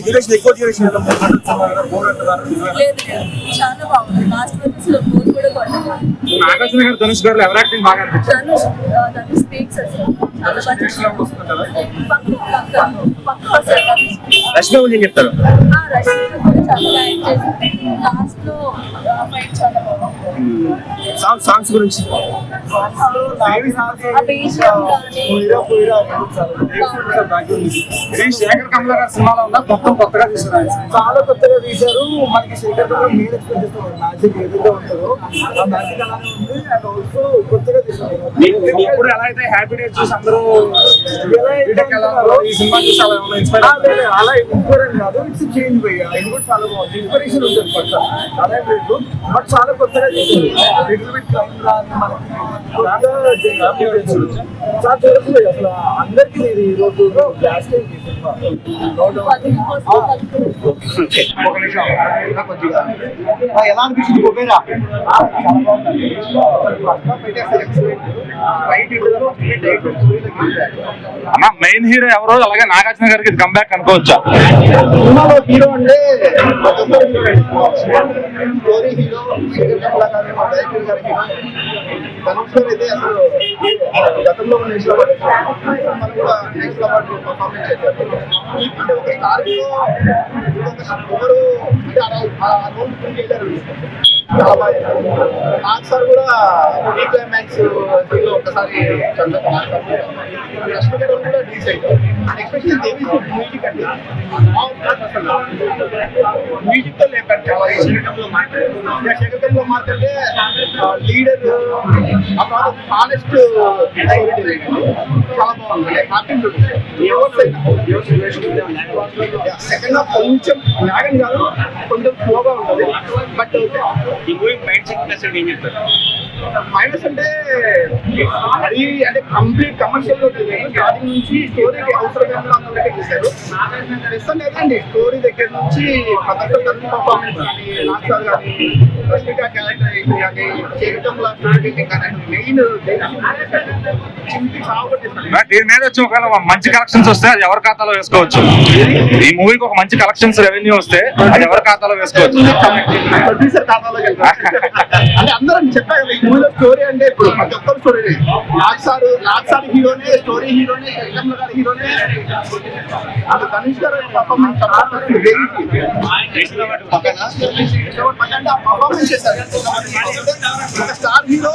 Duration ఎక్కువ duration చాలా బాగుంది. లాస్ట్ మంత్స్ బోర్ కూడా కొట్టదు. నాగార్జున గారు ధనుష్ గారు ఎవరు యాక్టింగ్ బాగా అనిపించింది? ధనుష్ స్పీక్స్ అసలు రష్మి గురించి ఏం చెప్తారు? రష్మి కూడా చాలా యాక్ట్ చేసింది. లాస్ట్ లో ఫైట్ చాలా బాగుంది. సాంగ్స్ గురించి శేఖర్ కమల గారి సినిమాలో ఉన్న మొత్తం కొత్తగా తీస్తున్నారు, చాలా కొత్తగా తీశారు. మనకి శేఖర్ కమల మెయిన్ ఎక్స్పెక్ట్ చేస్తాం మ్యాజిక్ ఏదైతే ఉంటుందో ఆ మ్యాజిక్ అలానే ఉంది. అండ్ ఆల్సో కొత్తగా తీశారు. ఇప్పుడు ఎలా అయితే హ్యాపీ డేస్ చూసి అందరూ ఈ సినిమా చూసి అలా ఇన్స్పైర్ కాదు, ఇట్స్ చేంజ్ పోయి ఇది కూడా చాలా బాగుంది. ఇన్స్పిరేషన్ ఉంటుంది పక్క అదే లేదు, బట్ చాలా కొత్తగా చేశారు. లిటిల్ బిట్ క్రైమ్ కానీ మనకి చాలా చూడలేదు అసలు అందరికీ ఇది ఈ రోజు బ్లాస్ట్ అయింది సినిమా. ఎలా అనిపించింది కుబేరా? అన్న మెయిన్ హీరో ఎవరు, అలాగే నాగార్జున గారికి ఇది కంబ్యాక్ అనుకోవచ్చా? సినిమాలో హీరో అంటే స్టోరీ హీరో శేఖర్ కమల గారు, డైరెక్టర్ గారి హీరో ధనుష్ గారు అయితే అసలు గతంలో ఉన్న ఇష్టపడే మనం కూడా నెక్స్ట్ అవార్డు పర్ఫార్మెన్స్ చేశారు. అంటే ఒక స్టార్ హీరో ఎవరు అంటే ఆ రోల్ వెళ్ళారు చాలా బాగా. నాకు సార్ కూడా ఈ క్లైమాక్స్ హీరో ఒక్కసారి రష్మి గారు కూడా డీసెంట్. ఎస్పెషల్లీ దేవి మ్యూజిక్ అంటే మ్యూజిక్ తో లేకంటే చాలా శేఖరంలో మాట్లాడితే లీడర్ హానెస్ట్ చాలా బాగుంది. సెకండ్ హాఫ్ కొంచెం లాగం కాదు, కొంచెం స్లోగా ఉంటుంది. బట్ ఈ మూవీ మైనస్ అంటే అది అంటే కంప్లీట్ కమర్షియల్ స్టార్టింగ్ నుంచి స్టోరీకి అవసరమైన అందరికీ చేశారు. ప్లస్ లేదండి స్టోరీ దగ్గర నుంచి ప్రతి ఒక్క పర్ఫార్మెన్స్ కానీ నాచార్ కానీ రష్మిక క్యారెక్టర్ కానీ చేయటంలో మెయిన్ దీని మీద వచ్చి ఒకవేళ మంచి కలెక్షన్స్ వస్తే అది ఎవరి ఖాతాలో వేసుకోవచ్చు? ఈ మూవీకి ఒక మంచి కలెక్షన్స్ రెవెన్యూ వస్తే అది ఎవరి ఖాతాలో వేసుకోవచ్చు? ప్రొడ్యూసర్ ఖాతాలో అంటే అందరం చెప్పారు కదా, ఈ మూవీలో స్టోరీ అంటే ఇప్పుడు ప్రతి ఒక్కరు స్టోరీ నాచార్ హీరోనే, స్టోరీ హీరోనే, శంకర్ గారి హీరోనే, అది ధనుష్ గారు పర్ఫార్మెన్స్ పర్ఫార్మెన్స్ చేశారు. Star hero